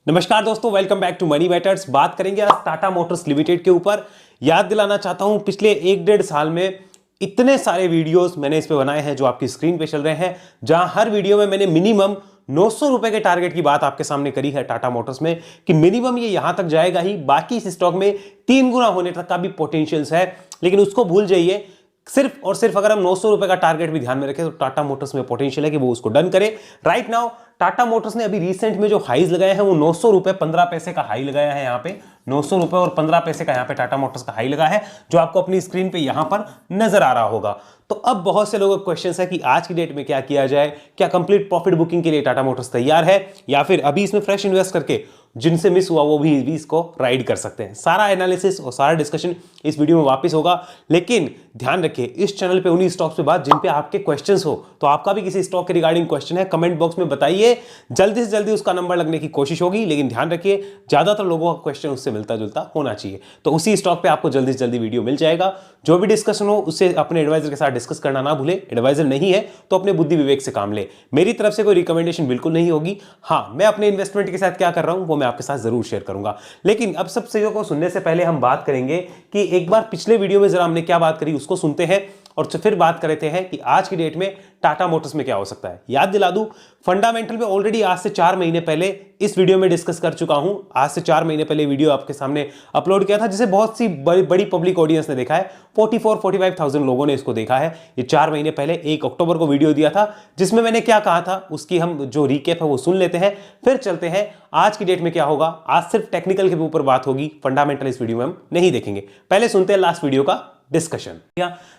नमस्कार दोस्तों, welcome back to money matters. बात करेंगे आज टाटा मोटर्स लिमिटेड के ऊपर। याद दिलाना चाहता हूं, पिछले एक डेढ़ साल में इतने सारे वीडियोस मैंने इस पे बनाए हैं जो आपकी स्क्रीन पे चल रहे हैं, जहां हर वीडियो में मैंने मिनिमम 900 रुपए के टारगेट की बात आपके सामने करी है टाटा मोटर्स में कि मिनिमम ये यहां तक जाएगा ही, बाकी इस स्टॉक में 3 गुना होने तक का भी पोटेंशियल है। लेकिन उसको भूल जाइए, सिर्फ और सिर्फ अगर हम 900 रुपए का टारगेट भी ध्यान में रखें तो टाटा मोटर्स में पोटेंशियल है कि वो उसको डन करे। राइट नाउ टाटा मोटर्स ने अभी रिसेंट में जो हाईज लगाए हैं वो 900 रुपए 15 पैसे का हाई लगाया है। यहाँ पे 900 रुपए और 15 पैसे का यहाँ पे टाटा मोटर्स का हाई लगा है, जो आपको अपनी स्क्रीन पे यहाँ पर नजर आ रहा होगा। तो अब बहुत से लोगों का क्वेश्चन है कि आज की डेट में क्या किया जाए, क्या कंप्लीट प्रॉफिट बुकिंग के लिए टाटा मोटर्स तैयार है या फिर अभी इसमें फ्रेश इन्वेस्ट करके जिनसे मिस हुआ वो भी इसको राइड कर सकते हैं। सारा एनालिसिस और सारा डिस्कशन इस वीडियो में वापस होगा। लेकिन ध्यान रखिए, इस चैनल पे उन्हीं स्टॉक्स पे बात जिन पे आपके क्वेश्चंस हो। तो आपका भी किसी स्टॉक के रिगार्डिंग क्वेश्चन है, कमेंट बॉक्स में बताइए, जल्दी से जल्दी उसका नंबर लगने की कोशिश होगी। लेकिन ध्यान रखिए, ज्यादातर लोगों का क्वेश्चन उससे मिलता जुलता होना चाहिए, तो उसी स्टॉक पे आपको जल्दी से जल्दी वीडियो मिल जाएगा। जो भी डिस्कशन हो उससे अपने एडवाइजर के साथ डिस्कस करना ना भूले। एडवाइजर नहीं है तो अपने बुद्धि विवेक से काम ले। मेरी तरफ से कोई रिकमेंडेशन बिल्कुल नहीं होगी। हाँ, मैं अपने इन्वेस्टमेंट के साथ क्या कर रहा हूं वो मैं आपके साथ जरूर शेयर करूंगा। लेकिन अब सब चीजों को सुनने से पहले हम बात करेंगे कि एक बार पिछले वीडियो में जरा हमने क्या बात करी उसको सुनते हैं और फिर बात करते हैं कि आज की डेट में टाटा मोटर्स में क्या हो सकता है। याद दिला दूं, फंडामेंटल में ऑलरेडी आज से 4 महीने पहले इस वीडियो में डिस्कस कर चुका हूं। आज से 4 महीने पहले वीडियो आपके सामने अपलोड किया था, जिसे बहुत सी बड़ी पब्लिक ऑडियंस ने देखा है। 44-45,000 लोगों ने इसको देखा है। ये 4 महीने पहले 1 अक्टूबर को वीडियो दिया था, जिसमें मैंने क्या कहा था उसकी हम जो रिकेप है वो सुन लेते हैं, फिर चलते हैं आज की डेट में क्या होगा। आज सिर्फ टेक्निकल के ऊपर बात होगी, फंडामेंटल इस वीडियो में हम नहीं देखेंगे। पहले सुनते हैं लास्ट वीडियो का डिस्कशन।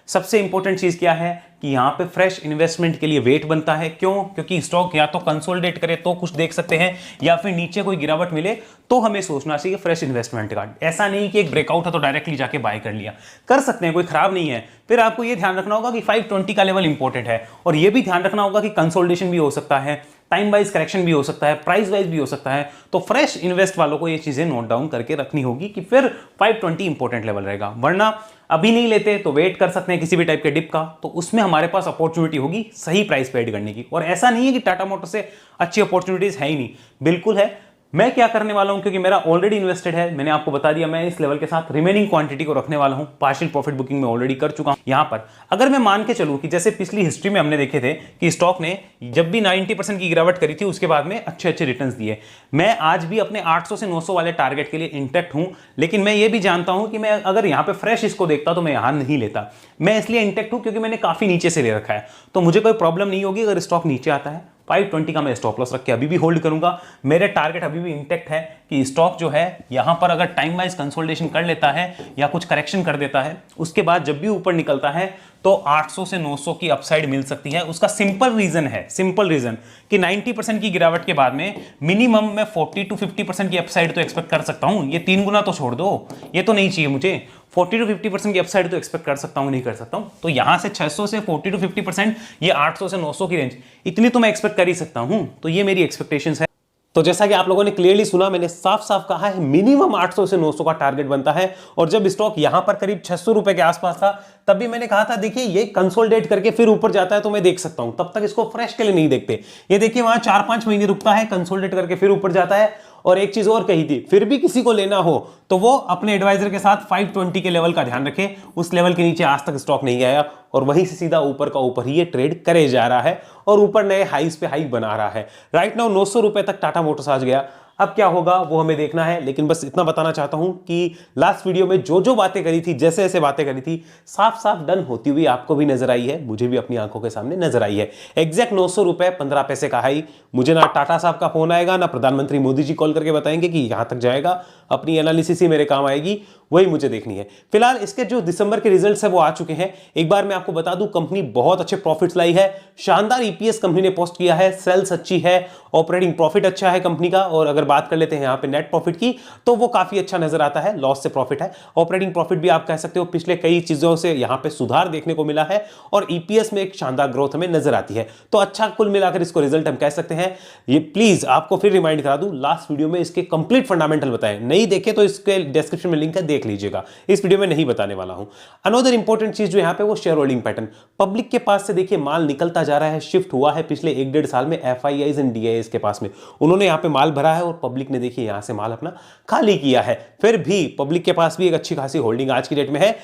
सबसे इंपॉर्टेंट चीज क्या है कि यहां पे फ्रेश इन्वेस्टमेंट के लिए वेट बनता है। क्यों? क्योंकि स्टॉक या तो कंसोलिडेट करे तो कुछ देख सकते हैं, या फिर नीचे कोई गिरावट मिले तो हमें सोचना चाहिए फ्रेश इन्वेस्टमेंट का। ऐसा नहीं कि एक ब्रेकआउट है तो डायरेक्टली जाके बाय कर लिया, कर सकते हैं, कोई खराब नहीं है। फिर आपको यह ध्यान रखना होगा कि 520 का लेवल इंपॉर्टेंट है, और यह भी ध्यान रखना होगा कि कंसोलिडेशन भी हो सकता है, टाइम वाइज करेक्शन भी हो सकता है, प्राइस वाइज भी हो सकता है। तो फ्रेश इन्वेस्ट वालों को ये चीजें नोट डाउन करके रखनी होगी कि फिर 520 इंपॉर्टेंट लेवल रहेगा। वरना अभी नहीं लेते तो वेट कर सकते हैं किसी भी टाइप के डिप का, तो उसमें हमारे पास अपॉर्चुनिटी होगी सही प्राइस पे एड करने की। और ऐसा नहीं है कि टाटा मोटर्स से अच्छी अपॉर्चुनिटीज है ही नहीं, बिल्कुल है। मैं क्या करने वाला हूं, क्योंकि मेरा ऑलरेडी इन्वेस्टेड है, मैंने आपको बता दिया, मैं इस लेवल के साथ रिमेनिंग क्वांटिटी को रखने वाला हूं। पार्शियल प्रॉफिट बुकिंग में ऑलरेडी कर चुका हूं। यहां पर अगर मैं मान के चलूं कि जैसे पिछली हिस्ट्री में हमने देखे थे कि स्टॉक ने जब भी 90% की गिरावट करी थी उसके बाद में अच्छे अच्छे रिटर्न्स दिए। मैं आज भी अपने 800 से 900 वाले टारगेट के लिए इंटैक्ट हूं, लेकिन मैं ये भी जानता हूं कि मैं अगर यहां पे फ्रेश इसको देखता तो मैं यहां नहीं लेता। मैं इसलिए इंटैक्ट हूं क्योंकि मैंने काफी नीचे से ले रखा है, तो मुझे कोई प्रॉब्लम नहीं होगी अगर स्टॉक नीचे आता है। 520 का मैं स्टॉप लॉस रख के अभी भी होल्ड करूंगा। मेरे टारगेट अभी भी इंटैक्ट है कि स्टॉक जो है यहां पर अगर टाइम वाइज कंसोलिडेशन कर लेता है या कुछ करेक्शन कर देता है, उसके बाद जब भी ऊपर निकलता है तो 800 से 900 की अपसाइड मिल सकती है। उसका सिंपल रीजन कि 90% की गिरावट के बाद में मिनिमम मैं 40 to 50% की अपसाइड तो एक्सपेक्ट कर सकता हूं। ये 3 गुना तो छोड़ दो, ये तो नहीं चाहिए मुझे। 40 to 50% की अपसाइड तो एक्सपेक्ट कर सकता हूं, नहीं कर सकता हूं। तो यहां से 600 से 40 to 50%, ये 800 से 900 की रेंज, इतनी तो मैं एक्सपेक्ट कर ही सकता हूं। तो ये मेरी एक्सपेक्टेशंस है। तो जैसा कि आप लोगों ने क्लियरली सुना, मैंने साफ साफ कहा है मिनिमम 800 से 900 का टारगेट बनता है। और जब स्टॉक यहां पर करीब 600 रुपए के आसपास था, तब भी मैंने कहा था देखिए ये कंसोलिडेट करके फिर ऊपर जाता है तो मैं देख सकता हूं, तब तक इसको फ्रेश के लिए नहीं देखते। ये देखिए वहां 4-5 महीने रुकता है, कंसोलिडेट करके फिर ऊपर जाता है। और एक चीज और कही थी, फिर भी किसी को लेना हो तो वो अपने एडवाइजर के साथ 520 के लेवल का ध्यान रखे। उस लेवल के नीचे आज तक स्टॉक नहीं आया और वहीं से सीधा ऊपर का ऊपर ही ये ट्रेड करे जा रहा है और ऊपर नए हाईस पे हाई बना रहा है। राइट नाउ 900 रुपए तक टाटा मोटर्स आज गया। अब क्या होगा वो हमें देखना है, लेकिन बस इतना बताना चाहता हूं कि लास्ट वीडियो में जो जो बातें करी थी, जैसे जैसे बातें करी थी, साफ साफ डन होती हुई आपको भी नजर आई है, मुझे भी अपनी आंखों के सामने नजर आई है। एग्जैक्ट 900 रुपए 15 पैसे का हाई। मुझे ना टाटा साहब का फोन आएगा, ना प्रधानमंत्री मोदी जी कॉल करके बताएंगे कि यहां तक जाएगा। अपनी एनालिसिस ही मेरे काम आएगी, वही मुझे देखनी है। फिलहाल इसके जो दिसंबर के रिजल्ट्स है वो आ चुके हैं। एक बार मैं आपको बता दूं, कंपनी बहुत अच्छे प्रॉफिट्स लाई है, शानदार ईपीएस कंपनी ने पोस्ट किया है, सेल्स अच्छी है, ऑपरेटिंग प्रॉफिट अच्छा है कंपनी का। और अगर बात कर लेते हैं यहाँ पे नेट प्रॉफिट की, तो वो काफी अच्छा नजर आता है, लॉस से प्रॉफिट है। ऑपरेटिंग प्रॉफिट भी आप कह सकते हो पिछले कई चीजों से यहाँ पे सुधार देखने को मिला है, और ईपीएस में एक शानदार ग्रोथ हमें नजर आती है। तो अच्छा कुल मिलाकर इसको रिजल्ट हम कह सकते हैं। ये प्लीज आपको फिर रिमाइंड करा दूं, लास्ट वीडियो में इसके कंप्लीट फंडामेंटल बताए, नहीं देखे तो इसके डिस्क्रिप्शन में लिंक है, देख लीजिएगा। इस वीडियो में नहीं बताने वाला हूं। अनदर इंपॉर्टेंट चीज जो यहां पे वो शेयर होल्डिंग पैटर्न, पब्लिक के पास से देखिए माल निकलता जा रहा है, शिफ्ट हुआ है पिछले 1-1.5 साल में एफआईआईज एंड डीआईएस के पास में। उन्होंने यहां पे माल भरा है और और पब्लिक ने देखिए यहां से माल अपना खाली किया है। फिर भी पब्लिक के पास भी एक अच्छी खासी होल्डिंग आज की डेट में है।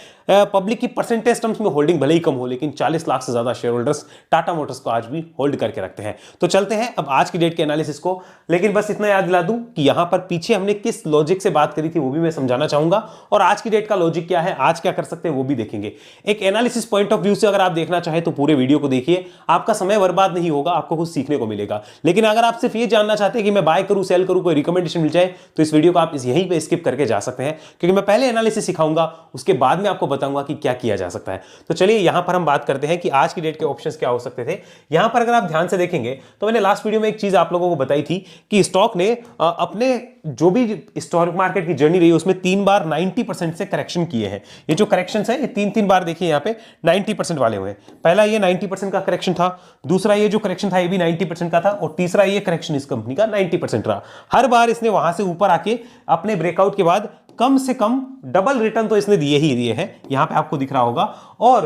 पब्लिक की परसेंटेज टर्म्स में होल्डिंग भले ही कम हो, लेकिन 40 लाख से ज्यादा शेयर होल्डर्स टाटा मोटर्स को आज भी होल्ड करके रखते हैं। तो चलते हैं अब आज की डेट के एनालिसिस को, लेकिन बस इतना याद दिला दूं कि यहां पर पीछे हमने किस लॉजिक से बात करी थी वो भी मैं समझाना चाहूंगा, और आज की डेट का लॉजिक क्या है, आज क्या कर सकते हैं वो भी देखेंगे। एक एनालिसिस पॉइंट ऑफ व्यू से अगर आप देखना चाहे तो पूरे वीडियो को देखिए, आपका समय बर्बाद नहीं होगा, आपको कुछ सीखने को मिलेगा। लेकिन अगर आप सिर्फ ये जानना चाहते हैं कि मैं बाय करूं, सेल करूं, कोई रिकमेंडेशन मिल जाए, तो इस वीडियो को आप यहीं पे स्किप करके जा सकते हैं, क्योंकि मैं पहले एनालिसिस सिखाऊंगा, उसके बाद में आपको बताऊंगा कि क्या किया जा सकता है। तो चलिए यहां पर हम बात करते हैं कि आज की डेट के ऑप्शंस क्या हो सकते थे। यहां पर अगर आप ध्यान से देखेंगे तो मैंने लास्ट वीडियो में एक चीज आप लोगों को बताई थी कि स्टॉक ने अपने जो भी स्टॉक मार्केट की जर्नी रही उसमें 3 बार 90% से करेक्शन किए हैं। ये जो करेक्शंस है ये 3 बार देखिए यहां पे 90% वाले हुए। पहला ये 90% का करेक्शन था, दूसरा ये जो करेक्शन था ये भी 90% का था, और तीसरा ये करेक्शन इस कंपनी का 90% रहा। हर बार इसने वहां से ऊपर आके अपने ब्रेकआउट के बाद कम से कम डबल रिटर्न तो इसने दिए ही दिए हैं, यहां पे आपको दिख रहा होगा। और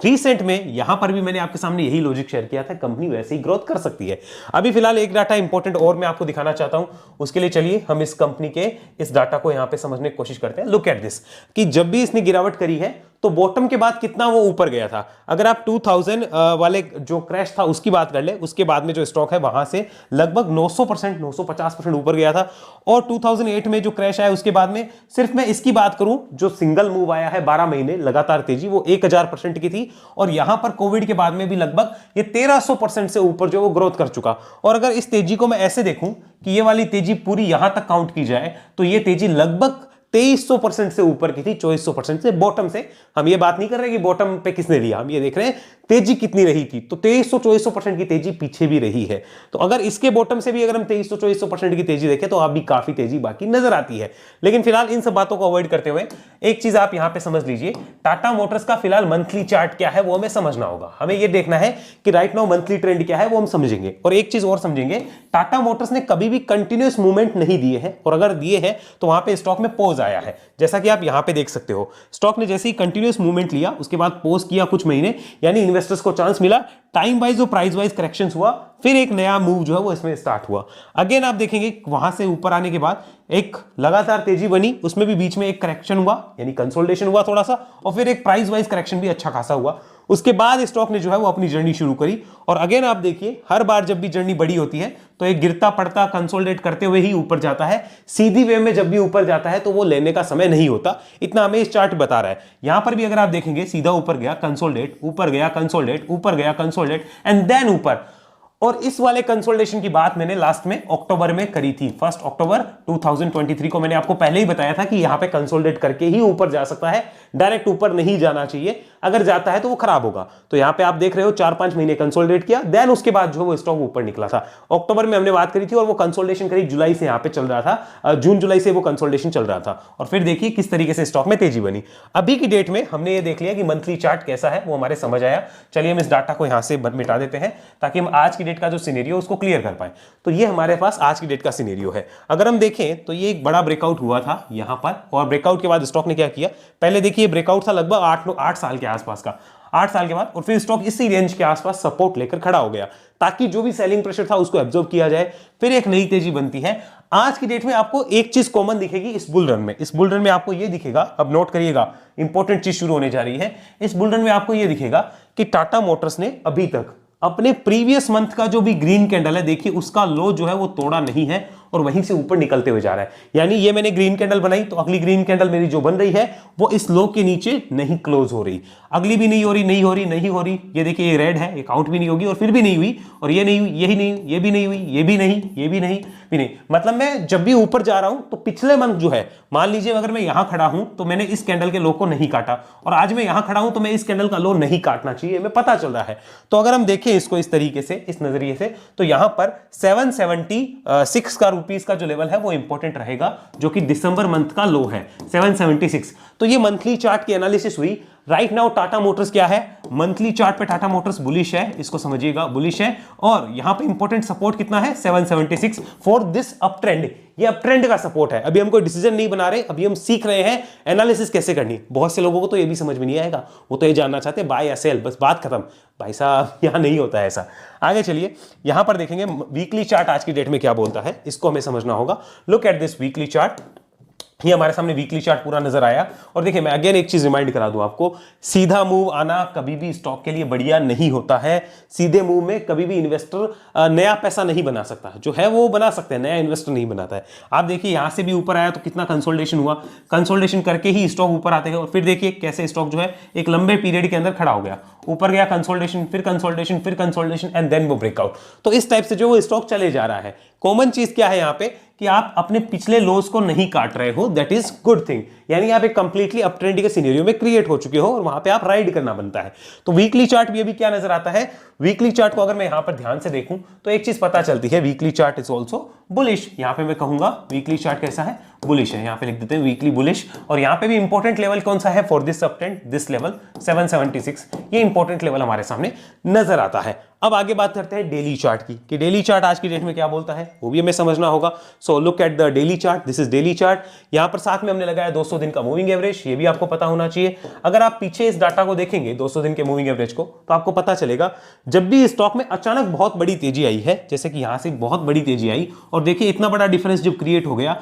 रिसेंट में यहां पर भी मैंने आपके सामने यही लॉजिक शेयर किया था, कंपनी वैसे ही ग्रोथ कर सकती है। अभी फिलहाल एक डाटा इंपॉर्टेंट और मैं आपको दिखाना चाहता हूं, उसके लिए चलिए हम इस कंपनी के इस डाटा को यहां पे समझने की कोशिश करते हैं। लुक एट दिस, कि जब भी इसने गिरावट करी है तो बॉटम के बाद कितना वो ऊपर गया था। अगर आप 2000 वाले जो क्रैश था उसकी बात कर ले, उसके बाद में जो स्टॉक है वहां से लगभग 900% 950% ऊपर गया था। और 2008 में जो क्रैश आया उसके बाद में, सिर्फ मैं इसकी बात करूं, जो सिंगल मूव आया है 12 महीने लगातार तेजी, वो 1000% की थी। और यहां पर कोविड के बाद में भी लगभग ये 1300% से ऊपर जो वो ग्रोथ कर चुका। और अगर इस तेजी को मैं ऐसे देखूं कि ये वाली तेजी पूरी यहां तक काउंट की जाए तो ये तेजी लगभग 2300% से ऊपर की थी, 2400% से बॉटम से। हम ये बात नहीं कर रहे कि बॉटम पे किसने लिया, हम ये देख रहे हैं तेजी कितनी रही थी। तो 2300-2400% की तेजी पीछे भी रही है। तो अगर इसके बॉटम से भी अगर हम 2300-2400% की तेजी देखें तो आप भी काफी तेजी बाकी नजर आती है। लेकिन फिलहाल इन सब बातों को अवॉइड करते हुए एक चीज आप यहां पे समझ लीजिए, टाटा मोटर्स का फिलहाल मंथली चार्ट क्या है वो हमें समझना होगा। हमें ये देखना है कि राइट नाउ मंथली ट्रेंड क्या है वो हम समझेंगे। और एक चीज और समझेंगे, टाटा मोटर्स ने कभी भी कंटिन्यूअस मूवमेंट नहीं दिए हैं, और अगर दिए हैं तो वहां पे स्टॉक में पॉज आया है। जैसा कि आप यहां पे देख सकते हो, स्टॉक ने जैसे ही कंटिन्यूअस मूवमेंट लिया उसके बाद पॉज किया कुछ महीने, यानी इन्वेस्टर्स को चांस मिला, टाइम वाइज और प्राइस वाइज करेक्शंस हुआ, फिर एक नया मूव जो है वो इसमें स्टार्ट हुआ। अगेन आप देखेंगे वहां से ऊपर आने के बाद एक लगातार तेजी बनी, उसमें भी बीच में एक करेक्शन हुआ, यानी कंसोलिडेशन हुआ थोड़ा सा, और फिर एक प्राइस वाइज करेक्शन भी अच्छा खासा हुआ। उसके बाद स्टॉक ने जो है वो अपनी जर्नी शुरू करी। और अगेन आप देखिए, हर बार जब भी जर्नी बड़ी होती है तो एक गिरता पड़ता कंसोलिडेट करते हुए ही ऊपर जाता है। सीधी वे में जब भी ऊपर जाता है तो वो लेने का समय नहीं होता, इतना हमें इस चार्ट बता रहा है। यहां पर भी अगर आप देखेंगे, सीधा ऊपर गया कंसोलिडेट, ऊपर गया कंसोलिडेट, ऊपर गया कंसोलिडेट, एंड देन ऊपर। और इस वाले कंसोलिडेशन की बात मैंने लास्ट में अक्टूबर में करी थी, 1 अक्टूबर 2023 को मैंने आपको पहले ही बताया था कि यहां पे कंसोलिडेट करके ही ऊपर जा सकता है, डायरेक्ट ऊपर नहीं जाना चाहिए, अगर जाता है तो वो खराब होगा। तो यहां पे आप देख रहे हो 4-5 महीने कंसोलिडेट किया, देन उसके बाद जो वो स्टॉक ऊपर निकला था। अक्टूबर में हमने बात करी थी और वो कंसोलिडेशन करीब जुलाई से यहां पे चल रहा था, जून जुलाई से वो कंसोलिडेशन चल रहा था। और फिर देखिए किस तरीके से स्टॉक में तेजी बनी। अभी की डेट में हमने ये देख लिया कि मंथली चार्ट कैसा है, वो हमारे समझ आया। चलिए हम इस डाटा को यहां से मिटा देते हैं ताकि हम आज की डेट का जो सिनेरियो उसको क्लियर कर पाए। तो ये हमारे पास आज की डेट का सिनेरियो है। अगर हम देखें तो ये एक बड़ा ब्रेकआउट हुआ था यहां पर, और ब्रेकआउट के बाद स्टॉक ने क्या किया, पहले देखिए ब्रेकआउट था लगभग 8 साल के आसपास का, 8 साल के बाद, और फिर स्टॉक इसी रेंज के आसपास सपोर्ट लेकर खड़ा हो गया ताकि जो भी सेलिंग प्रेशर था उसको एब्जॉर्ब किया जाए, फिर एक नई तेजी बनती है। आज की डेट में आपको एक चीज कॉमन दिखेगी इस बुल रन में। इस बुल रन में आपको ये दिखेगा, अब नोट करिएगा, इंपॉर्टेंट चीज शुरू होने जा रही है। इस बुल रन में आपको ये दिखेगा कि टाटा मोटर्स ने अभी तक अपने प्रीवियस मंथ का जो भी ग्रीन कैंडल है, देखिए उसका लो जो है वो तोड़ा नहीं है और वहीं से ऊपर निकलते हुए जा रहा है। यानी ये मैंने ग्रीन कैंडल बनाई तो अगली ग्रीन कैंडल मेरी जो बन रही है वो इस लो के नीचे नहीं क्लोज हो रही, अगली भी नहीं हो रही, नहीं हो रही, नहीं हो रही। ये देखिए ये रेड है, ये काउंट भी नहीं होगी और फिर भी नहीं हुई, और ये नहीं हुई, यही नहीं, ये भी नहीं हुई, ये भी नहीं, ये भी नहीं, भी नहीं। मतलब मैं जब भी ऊपर जा रहा हूं तो पिछले मंथ जो है, मान लीजिए अगर मैं यहां खड़ा हूं तो मैंने इस कैंडल के लो को नहीं काटा, और आज मैं यहां खड़ा हूं तो मैं इस कैंडल का लो नहीं काटना चाहिए, मैं पता चल रहा है। तो अगर हम देखें इसको इस तरीके से, इस नजरिए से, तो यहां पर 776 का रुपीस का जो लेवल है वो इंपॉर्टेंट रहेगा, जो कि दिसंबर मंथ का लो है 776। तो ये मंथली चार्ट की एनालिसिस हुई। राइट नाउ टाटा मोटर्स क्या है, मंथली चार्ट पे टाटा मोटर्स बुलिश है, इसको समझिएगा बुलिश है, और यहां पे इंपॉर्टेंट सपोर्ट कितना है 776 फॉर दिस अप ट्रेंड, ये अप ट्रेंड का सपोर्ट है। अभी हम कोई डिसीजन नहीं बना रहे, अभी हम सीख रहे हैं एनालिसिस कैसे करनी। बहुत से लोगों को तो ये भी समझ में नहीं आएगा, वो तो ये जानना चाहते हैं बाय या सेल, बस बात खत्म। भाई साहब यहां नहीं होता है ऐसा। आगे चलिए, यहां पर देखेंगे वीकली चार्ट आज की डेट में क्या बोलता है, इसको हमें समझना होगा। Look at this weekly chart, ये हमारे सामने वीकली चार्ट पूरा नजर आया। और देखिए मैं अगेन एक चीज रिमाइंड करा दूं आपको, सीधा मूव आना कभी भी स्टॉक के लिए बढ़िया नहीं होता है। सीधे मूव में कभी भी इन्वेस्टर नया पैसा नहीं बना सकता, जो है वो बना सकते हैं, नया इन्वेस्टर नहीं बनाता है। आप देखिए यहां से भी ऊपर आया तो कितना कंसोलिडेशन हुआ, कंसोलिडेशन करके ही स्टॉक ऊपर आते हैं, और फिर देखिए कैसे स्टॉक जो है एक लंबे पीरियड के अंदर खड़ा हो गया, ऊपर गया कंसोलिडेशन, फिर कंसोलिडेशन, फिर कंसोलिडेशन एंड देन वो ब्रेकआउट। तो इस टाइप से जो वो स्टॉक चले जा रहा है। कॉमन चीज क्या है यहां पे कि आप अपने पिछले लॉस को नहीं काट रहे हो, दैट इज गुड थिंग, यानी आप एक कंप्लीटली अप ट्रेंड के सिनेरियो में क्रिएट हो चुके हो और वहां पे आप राइड करना बनता है। तो वीकली चार्ट भी अभी क्या नजर आता है, वीकली चार्ट को अगर मैं यहां पर ध्यान से देखूं तो एक चीज पता चलती है, weekly chart is also bullish. यहां पे मैं कहूंगा वीकली चार्ट कैसा है, बुलिश है, यहां पे लिख देते हैं वीकली बुलिश। और यहां पे भी इंपॉर्टेंट लेवल कौन सा है for this up trend, this level 776, ये इंपॉर्टेंट लेवल हमारे सामने नजर आता है। अब आगे बात करते हैं डेली चार्ट की, कि डेली चार्ट आज की डेट में क्या बोलता है, वो भी हमें समझना होगा। So look at the daily chart, this is daily chart. यहां पर साथ में हमने लगाया 200 दिन का मूविंग एवरेज, ये भी आपको पता होना चाहिए। अगर आप पीछे इस डाटा को देखेंगे 200 दिन के मूविंग एवरेज को, तो आपको पता चलेगा जब भी स्टॉक में अचानक बहुत बड़ी तेजी आई है, जैसे कि यहां से बहुत बड़ी तेजी आई और देखिए इतना बड़ा डिफरेंस जब क्रिएट हो गया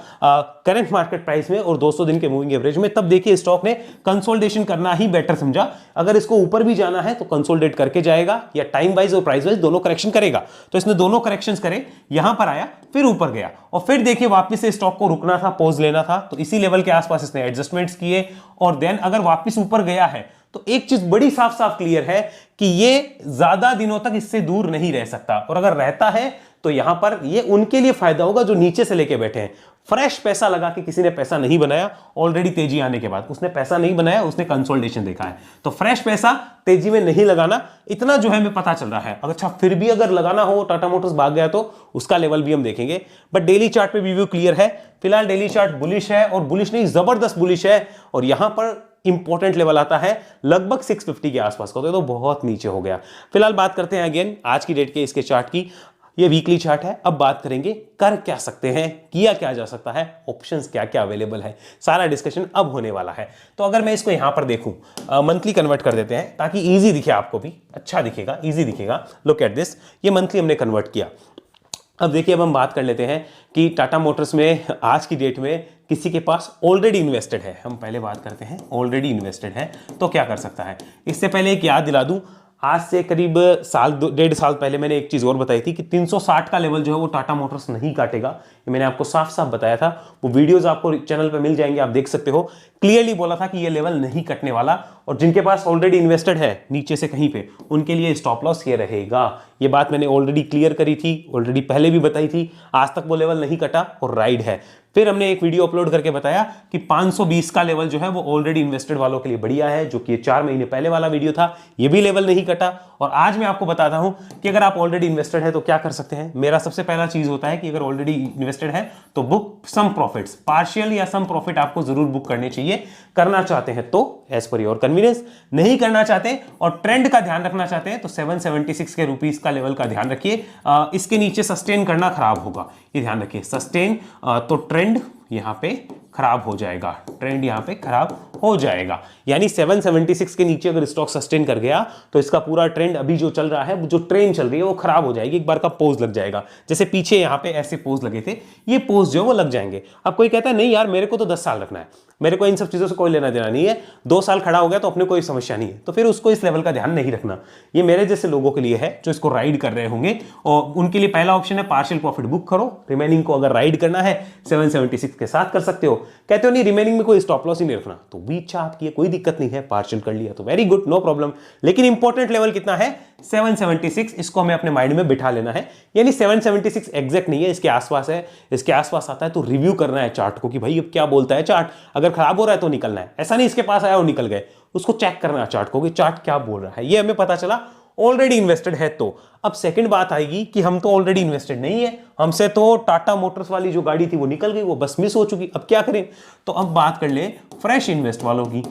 करंट मार्केट प्राइस में और 200 दिन के मूविंग एवरेज में, तब देखिए स्टॉक ने कंसोलिडेशन करना ही बेटर समझा। अगर इसको ऊपर भी जाना है तो कंसोलिडेट करके जाएगा, या टाइम वाइज और प्राइस वाइज दोनों करेक्शन करेगा। तो इसने दोनों करेक्शंस करे, यहां पर आया फिर ऊपर गया और फिर देखिए वापस से स्टॉक को रुकना था, पॉज लेना था, तो इसी लेवल के आसपास इसने एडजस्टमेंट्स किए और देन अगर वापस ऊपर गया है तो एक चीज बड़ी साफ साफ क्लियर है कि ये ज्यादा दिनों तक इससे दूर नहीं रह सकता, और अगर रहता है तो यहां पर ये उनके लिए फायदा होगा जो नीचे से लेके बैठे हैं। फ्रेश पैसा लगा के किसी ने पैसा नहीं बनाया, ऑलरेडी तेजी आने के बाद उसने पैसा नहीं बनाया, उसने कंसोलिडेशन देखा है। तो फ्रेश पैसा तेजी में नहीं लगाना, इतना जो है हमें पता चल रहा है। अच्छा फिर भी अगर लगाना हो, टाटा मोटर्स भाग गया तो उसका लेवल भी हम देखेंगे, बट डेली चार्ट पे व्यू क्लियर है। फिलहाल डेली चार्ट बुलिश है, और बुलिश नहीं जबरदस्त बुलिश है, और यहां पर इंपॉर्टेंट लेवल आता है लगभग 650 के आसपास का, तो बहुत नीचे हो गया। फिलहाल बात करते हैं अगेन आज की डेट के इसके चार्ट की, ये वीकली चार्ट है। अब बात करेंगे कर क्या सकते हैं, किया क्या जा सकता है, ऑप्शंस क्या क्या अवेलेबल है, सारा डिस्कशन अब होने वाला है। तो अगर मैं इसको यहां पर देखूं, मंथली कन्वर्ट कर देते हैं ताकि इजी दिखे, आपको भी अच्छा दिखेगा, इजी दिखेगा। लुक एट दिस, ये मंथली हमने कन्वर्ट किया। अब देखिए, अब हम बात कर लेते हैं कि टाटा मोटर्स में आज की डेट में किसी के पास ऑलरेडी इन्वेस्टेड है। हम पहले बात करते हैं ऑलरेडी इन्वेस्टेड है तो क्या कर सकता है। इससे पहले एक याद दिला दूं, आज से करीब साल 1.5 साल पहले मैंने एक चीज और बताई थी कि 360 का लेवल जो है वो टाटा मोटर्स नहीं काटेगा। ये मैंने आपको साफ साफ बताया था, वो वीडियोस आपको चैनल पे मिल जाएंगे, आप देख सकते हो। क्लियरली बोला था कि ये लेवल नहीं कटने वाला, और जिनके पास ऑलरेडी इन्वेस्टेड है नीचे से कहीं पे, उनके लिए स्टॉप लॉस ये रहेगा। ये बात मैंने ऑलरेडी क्लियर करी थी, ऑलरेडी पहले भी बताई थी। आज तक वो लेवल नहीं कटा और राइड है। फिर हमने एक वीडियो अपलोड करके बताया कि 520 का लेवल जो है वो ऑलरेडी इन्वेस्टेड वालों के लिए बढ़िया है, जो कि 4 महीने पहले वाला वीडियो था, ये भी लेवल नहीं कटा। और आज मैं आपको बताता हूं कि अगर आप ऑलरेडी इन्वेस्टेड है तो क्या कर सकते हैं। मेरा सबसे पहला चीज होता है कि अगर ऑलरेडी इन्वेस्टेड है तो बुक सम प्रॉफिट्स, पार्शियल या सम प्रॉफिट आपको जरूर बुक करने चाहिए। करना चाहते हैं तो एज पर योर कन्वीनियंस, नहीं करना चाहते और ट्रेंड का ध्यान रखना चाहते हैं तो 776 के रुपीस का लेवल का ध्यान रखिए। इसके नीचे सस्टेन करना खराब होगा, ये ध्यान रखिए। सस्टेन तो ट्रेंड यहां पे खराब हो जाएगा, ट्रेंड यहां पे खराब हो जाएगा, यानी 776 के नीचे अगर स्टॉक सस्टेन कर गया तो इसका पूरा ट्रेंड अभी जो चल रहा है, जो ट्रेंड चल रही है वो खराब हो जाएगी। एक बार का पोज लग जाएगा, जैसे पीछे यहां पे ऐसे पोज लगे थे, ये पोज जो वो लग जाएंगे। अब कोई कहता है नहीं यार मेरे को तो 10 साल रखना है, मेरे को इन सब चीजों से कोई लेना देना नहीं है, 2 साल खड़ा हो गया तो अपने कोई समस्या नहीं है, तो फिर उसको इस लेवल का ध्यान नहीं रखना। ये मेरे जैसे लोगों के लिए है जो इसको राइड कर रहे होंगे, और उनके लिए पहला ऑप्शन है पार्शियल प्रॉफिट बुक करो, रिमेनिंग को अगर राइड करना है 776 के साथ कर सकते हो। कहते हो नहीं रिमेनिंग में कोई स्टॉप लॉस ही नहीं रखना, तो भी इच्छा आपकी है, कोई दिक्कत नहीं है, पार्शियल कर लिया तो वेरी गुड, नो प्रॉब्लम। लेकिन इंपॉर्टेंट लेवल कितना है 776, इसको हमें अपने माइंड में बिठा लेना है। यानी 776 एग्जैक्ट नहीं है, इसके आसपास है, इसके आसपास आता है तो रिव्यू करना है चार्ट को कि भाई अब क्या बोलता है चार्ट। अगर खराब हो रहा है तो निकलना है, ऐसा नहीं इसके पास आया और निकल गए, उसको चेक करना है चार्ट को कि चार्ट क्या बोल रहा है। ये हमें पता चला ऑलरेडी इन्वेस्टेड है तो। अब सेकंड बात आएगी कि हम तो ऑलरेडी इन्वेस्टेड नहीं है, हमसे तो टाटा मोटर्स वाली जो गाड़ी थी वो निकल गई, वो बस मिस हो चुकी, अब क्या करें। तो अब बात कर ले फ्रेश इन्वेस्ट वालों की।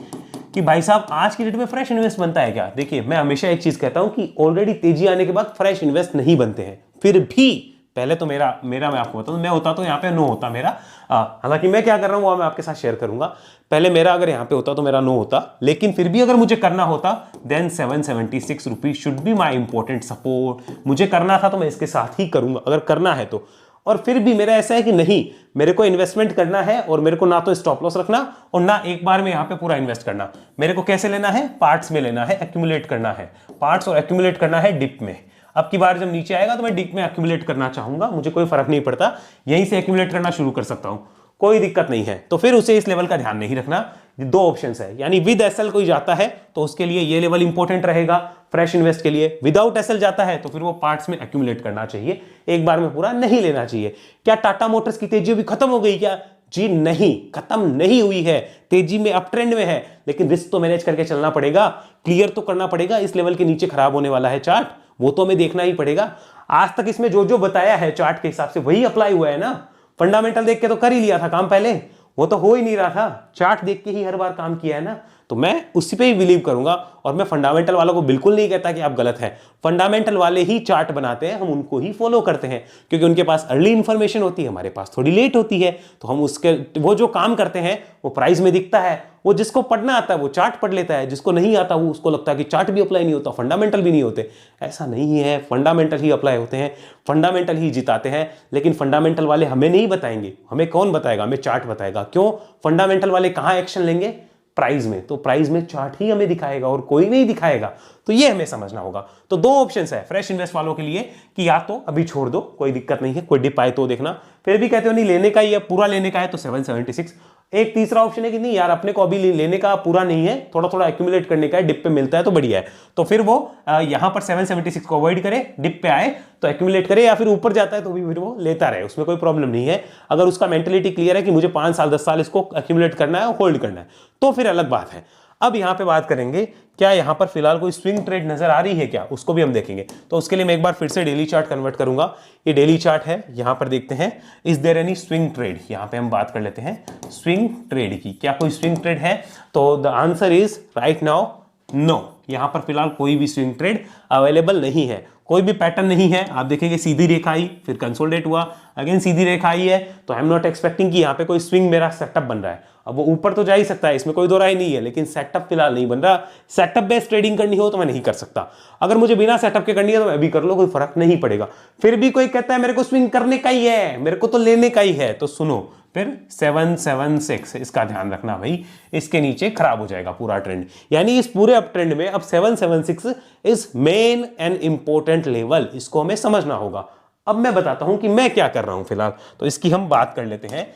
कि भाई साहब आज की डेट में फ्रेश इन्वेस्ट बनता है क्या? देखिए, मैं हमेशा एक चीज कहता हूं कि ऑलरेडी तेजी आने के बाद फ्रेश इन्वेस्ट नहीं बनते हैं। फिर भी पहले तो मेरा मैं आपको बताऊं, मैं होता तो यहाँ पे नो होता मेरा, हालांकि मैं क्या कर रहा हूं वो मैं आपके साथ शेयर करूंगा। पहले मेरा अगर यहाँ पे होता तो मेरा नो होता, लेकिन फिर भी अगर मुझे करना होता then 776 rupees should be my important support. मुझे करना था तो मैं इसके साथ ही करूंगा अगर करना है तो। और फिर भी मेरा ऐसा है कि नहीं, मेरे को इन्वेस्टमेंट करना है और मेरे को ना तो स्टॉप लॉस रखना और ना एक बार में यहाँ पे पूरा इन्वेस्ट करना। मेरे को कैसे लेना है? पार्ट्स में लेना है, एक्यूमुलेट करना है पार्ट्स, और एक्यूमुलेट करना है डिप में। अब की बार जब नीचे आएगा तो मैं डिप में एक्यूमुलेट करना चाहूंगा, मुझे कोई फर्क नहीं पड़ता, यहीं से एक्यूमुलेट करना शुरू कर सकता हूं, कोई दिक्कत नहीं है। तो फिर उसे इस लेवल का ध्यान नहीं रखना। दो ऑप्शंस है, यानी विद एसएल कोई जाता है तो उसके लिए ये लेवल इंपॉर्टेंट रहेगा फ्रेश इन्वेस्ट के लिए। विदाउट एसएल जाता है तो फिर वो पार्ट्स में एक्यूमुलेट करना चाहिए, एक बार में पूरा नहीं लेना चाहिए। क्या टाटा मोटर्स की तेजी भी खत्म हो गई क्या? जी नहीं, खत्म नहीं हुई है, तेजी में अप ट्रेंड में है, लेकिन रिस्क तो मैनेज करके चलना पड़ेगा, क्लियर तो करना पड़ेगा। इस लेवल के नीचे खराब होने वाला है चार्ट, वो तो हमें देखना ही पड़ेगा। आज तक इसमें जो जो बताया है चार्ट के हिसाब से वही अप्लाई हुआ है ना। फंडामेंटल देख के तो कर ही लिया था काम पहले, वो तो हो ही नहीं रहा था, चार्ट देख के ही हर बार काम किया है ना। तो मैं उसी पे ही बिलीव करूंगा, और मैं फंडामेंटल वालों को बिल्कुल नहीं कहता कि आप गलत हैं। फंडामेंटल वाले ही चार्ट बनाते हैं, हम उनको ही फॉलो करते हैं, क्योंकि उनके पास अर्ली इंफॉर्मेशन होती है, हमारे पास थोड़ी लेट होती है। तो हम उसके वो जो काम करते हैं वो प्राइस में दिखता है। वो जिसको पढ़ना आता है वो चार्ट पढ़ लेता है, जिसको नहीं आता वो उसको लगता है कि चार्ट भी अप्लाई नहीं होता, फंडामेंटल भी नहीं होते। ऐसा नहीं है, फंडामेंटल ही अप्लाई होते हैं, फंडामेंटल ही जिताते हैं। लेकिन फंडामेंटल वाले हमें नहीं बताएंगे, हमें कौन बताएगा? हमें चार्ट बताएगा। क्यों? फंडामेंटल वाले कहां एक्शन लेंगे? प्राइस में। तो प्राइस में चार्ट ही हमें दिखाएगा और कोई नहीं दिखाएगा। तो ये हमें समझना होगा। तो दो ऑप्शंस है फ्रेश इन्वेस्ट वालों के लिए कि या तो अभी छोड़ दो, कोई दिक्कत नहीं है, कोई डिप आए तो देखना, फिर भी कहते हो नहीं लेने का ही है, पूरा लेने का है तो 776। एक तीसरा ऑप्शन है कि नहीं यार, अपने को अभी लेने का पूरा नहीं है, थोड़ा थोड़ा एक्यूमुलेट करने का है, डिप पे मिलता है तो बढ़िया है। तो फिर वो यहां पर 776 को अवॉइड करे, डिप पे आए तो एक्यूमुलेट करे, या फिर ऊपर जाता है तो भी फिर वो लेता रहे, उसमें कोई प्रॉब्लम नहीं है। अगर उसका मेंटेलिटी क्लियर है कि मुझे 5 साल 10 साल इसको एक्यूमुलेट करना है और होल्ड करना है, तो फिर अलग बात है। अब यहां पे बात करेंगे, क्या यहां पर फिलहाल कोई स्विंग ट्रेड नजर आ रही है क्या, उसको भी हम देखेंगे। तो उसके लिए मैं एक बार फिर से डेली चार्ट कन्वर्ट करूंगा। ये डेली चार्ट है, यहां पर देखते हैं is there any swing trade. यहां पे हम बात कर लेते हैं स्विंग ट्रेड की, क्या कोई स्विंग ट्रेड है? तो the answer is right now no. यहां पर फिलहाल कोई भी स्विंग ट्रेड अवेलेबल नहीं है, कोई भी पैटर्न नहीं है। आप देखेंगे सीधी रेखा आई, फिर कंसोलिडेट हुआ, अगेन सीधी रेखा आई है, तो आई एम नॉट एक्सपेक्टिंग कि यहाँ पे कोई स्विंग मेरा सेटअप बन रहा है। अब वो ऊपर तो जा ही सकता है, इसमें कोई दो राय नहीं है, लेकिन सेटअप फिलहाल नहीं बन रहा। सेटअप बेस्ड ट्रेडिंग करनी हो तो मैं नहीं कर सकता, अगर मुझे बिना सेटअप के करनी है तो मैं भी कर लो, कोई फर्क नहीं पड़ेगा। फिर भी कोई कहता है मेरे को स्विंग करने का ही है, मेरे को तो लेने का ही है, तो सुनो फिर 776 इसका ध्यान रखना भाई, इसके नीचे खराब हो जाएगा पूरा ट्रेंड। यानी इस पूरे अप ट्रेंड में अब 776 is main and important level, इसको हमें समझना होगा। अब मैं बताता हूं कि मैं क्या कर रहा हूं फिलहाल, तो इसकी हम बात कर लेते हैं।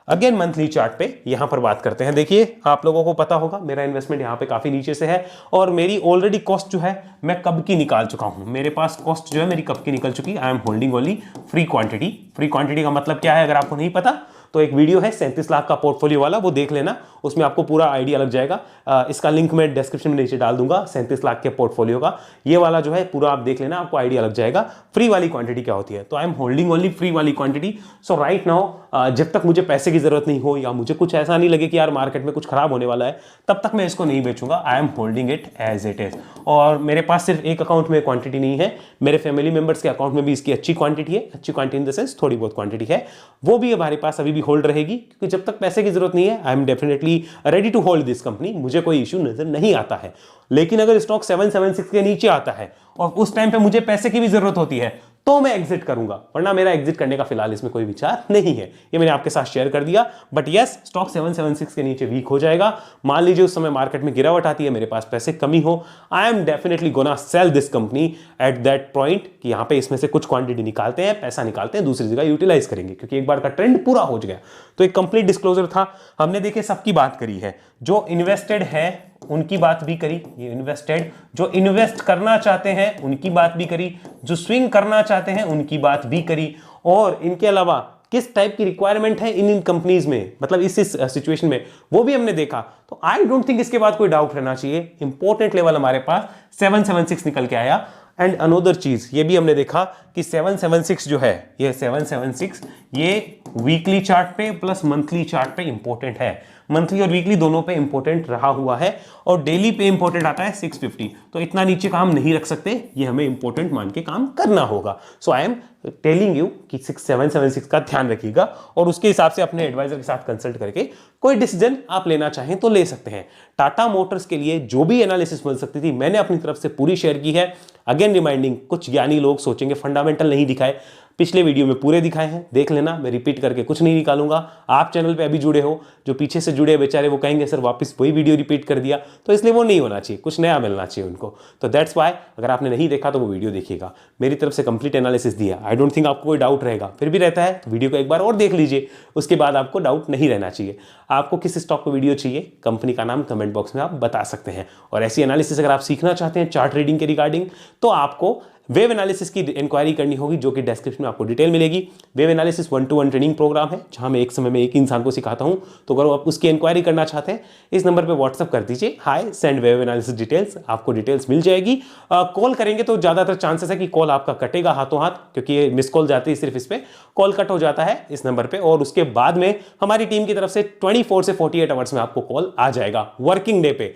अगेन मंथली चार्ट पे यहां पर बात करते हैं। देखिए आप लोगों को पता होगा मेरा इन्वेस्टमेंट यहां पे काफी नीचे से है, और मेरी ऑलरेडी कॉस्ट जो है मैं कब की निकाल चुका हूं। मेरे पास कॉस्ट जो है मेरी कब की निकल चुकी। आई am holding only free quantity. Free quantity का मतलब क्या है अगर आपको नहीं पता तो एक वीडियो है 37 लाख का पोर्टफोलियो वाला, वो देख लेना, उसमें आपको पूरा आइडिया लग जाएगा। इसका लिंक मैं डिस्क्रिप्शन में नीचे डाल दूंगा, 37 लाख के पोर्टफोलियो का ये वाला जो है पूरा आप देख लेना, आपको आइडिया लग जाएगा फ्री वाली क्वांटिटी क्या होती है। तो आई एम होल्डिंग ओनली फ्री वाली क्वांटिटी। सो राइट नाउ जब तक मुझे पैसे की जरूरत नहीं हो या मुझे कुछ ऐसा नहीं लगे कि यार मार्केट में कुछ खराब होने वाला है, तब तक मैं इसको नहीं बेचूंगा। I am holding it as it is. और मेरे पास सिर्फ एक अकाउंट में क्वांटिटी नहीं है, मेरे फैमिली मेंबर्स के अकाउंट में भी इसकी अच्छी क्वांटिटी है। अच्छी क्वांटिटी इन द सेंस थोड़ी बहुत क्वांटिटी है, वो भी हमारे पास अभी भी होल्ड रहेगी, क्योंकि जब तक पैसे की जरूरत नहीं है I am definitely ready to hold this company, मुझे कोई इश्यू नजर नहीं आता है। लेकिन अगर स्टॉक 776 के नीचे आता है और उस टाइम पे मुझे पैसे की भी जरूरत होती है तो मैं एग्जिट करूंगा, वरना मेरा एग्जिट करने का फिलहाल इसमें कोई विचार नहीं है। ये मैंने आपके साथ शेयर कर दिया। बट यस, स्टॉक 776 के नीचे वीक हो जाएगा। मान लीजिए उस समय मार्केट में गिरावट आती है, मेरे पास पैसे कमी हो, I am definitely gonna sell this company at that point कि यहां पे इसमें से कुछ क्वांटिटी निकालते हैं, पैसा निकालते हैं, दूसरी जगह यूटिलाइज करेंगे, क्योंकि एक बार का ट्रेंड पूरा हो गया। तो एक कंप्लीट डिस्क्लोजर था, हमने देखे सबकी बात करी है, जो इन्वेस्टेड है उनकी बात भी करी, ये इन्वेस्टेड, जो इन्वेस्ट करना चाहते हैं उनकी बात भी करी, जो स्विंग करना चाहते हैं उनकी बात भी करी, और इनके अलावा किस टाइप की रिक्वायरमेंट है इन कंपनीज में, मतलब इस सिचुएशन में, वो भी हमने देखा। तो आई डोंट थिंक इसके बाद कोई डाउट रहना चाहिए। इंपॉर्टेंट लेवल हमारे पास 776 निकल के आया। एंड अनोदर चीज ये भी हमने देखा कि 776 जो है, ये 776 ये वीकली चार्ट पे प्लस मंथली चार्ट पे इंपॉर्टेंट है। मंथली और वीकली दोनों पे इंपॉर्टेंट रहा हुआ है और डेली पे इंपॉर्टेंट आता है 650। तो इतना नीचे काम नहीं रख सकते, ये हमें इंपॉर्टेंट मान के काम करना होगा। सो आई एम टेलिंग यू कि 6776 का ध्यान रखिएगा और उसके हिसाब से अपने एडवाइजर के साथ कंसल्ट करके कोई डिसीजन आप लेना चाहें तो ले सकते हैं। टाटा मोटर्स के लिए जो भी एनालिसिस मिल सकती थी मैंने अपनी तरफ से पूरी शेयर की है। अगेन रिमाइंडिंग, कुछ ज्ञानी लोग सोचेंगे फंडामेंटल नहीं दिखाए, पिछले वीडियो में पूरे दिखाए हैं, देख लेना, मैं रिपीट करके कुछ नहीं निकालूंगा। आप चैनल पे अभी जुड़े हो, जो पीछे से जुड़े बेचारे वो कहेंगे सर वापस वही वीडियो रिपीट कर दिया, तो इसलिए वो नहीं होना चाहिए, कुछ नया मिलना चाहिए उनको। तो दैट्स वाई अगर आपने नहीं देखा तो वो वीडियो देखिएगा, मेरी तरफ से कंप्लीट एनालिसिस दिया। आई डोंट थिंक आपको कोई डाउट रहेगा, फिर भी रहता है तो वीडियो को एक बार और देख लीजिए, उसके बाद आपको डाउट नहीं रहना चाहिए। आपको किस स्टॉक को वीडियो चाहिए, कंपनी का नाम कमेंट बॉक्स में आप बता सकते हैं। और ऐसी एनालिसिस अगर आप सीखना चाहते हैं चार्ट रीडिंग के रिगार्डिंग, तो आपको वेव एनालिसिस की इंक्वायरी करनी होगी, जो कि डिस्क्रिप्शन में आपको डिटेल मिलेगी। Wave analysis 1-to-1 training programme है, जहां मैं एक समय में एक इंसान को सिखाता हूं। तो अगर आप उसकी इंक्वायरी करना चाहते हैं, इस नंबर पे व्हाट्सअप कर दीजिए, हाय सेंड वेव एनालिसिस डिटेल्स, आपको डिटेल्स मिल जाएगी। कॉल करेंगे तो ज़्यादातर चांसेस है कि कॉल आपका कटेगा हाथों हाथ, क्योंकि ये मिस कॉल जाती है सिर्फ इस पर, कॉल कट हो जाता है इस नंबर पर, और उसके बाद में हमारी टीम की तरफ से 24 से 48 आवर्स में आपको कॉल आ जाएगा वर्किंग डे पे।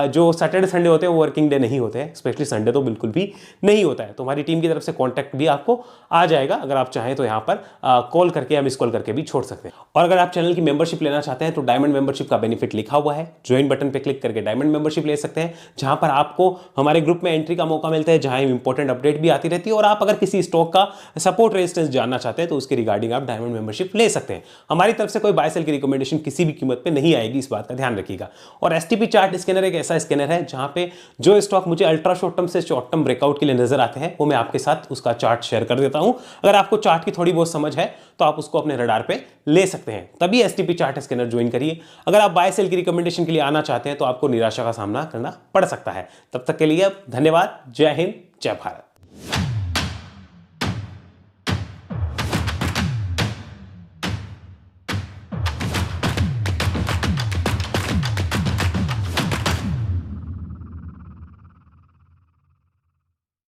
जो सैटरडे संडे होते हैं वो वर्किंग डे नहीं होते हैं, स्पेशली संडे तो बिल्कुल भी नहीं होता है। तो हमारी टीम की तरफ से कॉन्टैक्ट भी आपको आ जाएगा, अगर आप चाहें तो यहाँ पर कॉल करके या मिस कॉल करके भी छोड़ सकते हैं। और अगर आप चैनल की मेंबरशिप लेना चाहते हैं तो डायमंड मेंबरशिप का बेनिफिट लिखा हुआ है, ज्वाइन बटन पे क्लिक करके डायमंड मेंबरशिप ले सकते हैं, जहां पर आपको हमारे ग्रुप में एंट्री का मौका मिलता है, जहां इंपॉर्टेंट अपडेट भी आती रहती है। और आप अगर किसी स्टॉक का सपोर्ट रेजिस्टेंस जानना चाहते हैं तो उसके रिगार्डिंग आप डायमंड मेंबरशिप ले सकते हैं। हमारी तरफ से कोई बाय सेल की रिकमेंडेशन किसी भी कीमत पर नहीं आएगी, इस बात का ध्यान रखिएगा। और एसटीपी चार्ट स्कैनर एक ऐसा स्कैनर है जहां पे जो स्टॉक मुझे अल्ट्रा शॉर्ट टर्म से शॉर्ट टर्म ब्रेकआउट के लिए नजर आते हैं, वो मैं आपके साथ उसका चार्ट शेयर कर देता हूं। अगर आपको चार्ट की थोड़ी बहुत समझ है तो आप उसको अपने रडार पे ले सकते हैं, तभी एसटीपी चार्ट स्कैनर ज्वाइन करिए। अगर आप बाय सेल की रिकमेंडेशन के लिए आना चाहते हैं तो आपको निराशा का सामना करना पड़ सकता है। तब तक के लिए धन्यवाद, जय हिंद, जय भारत।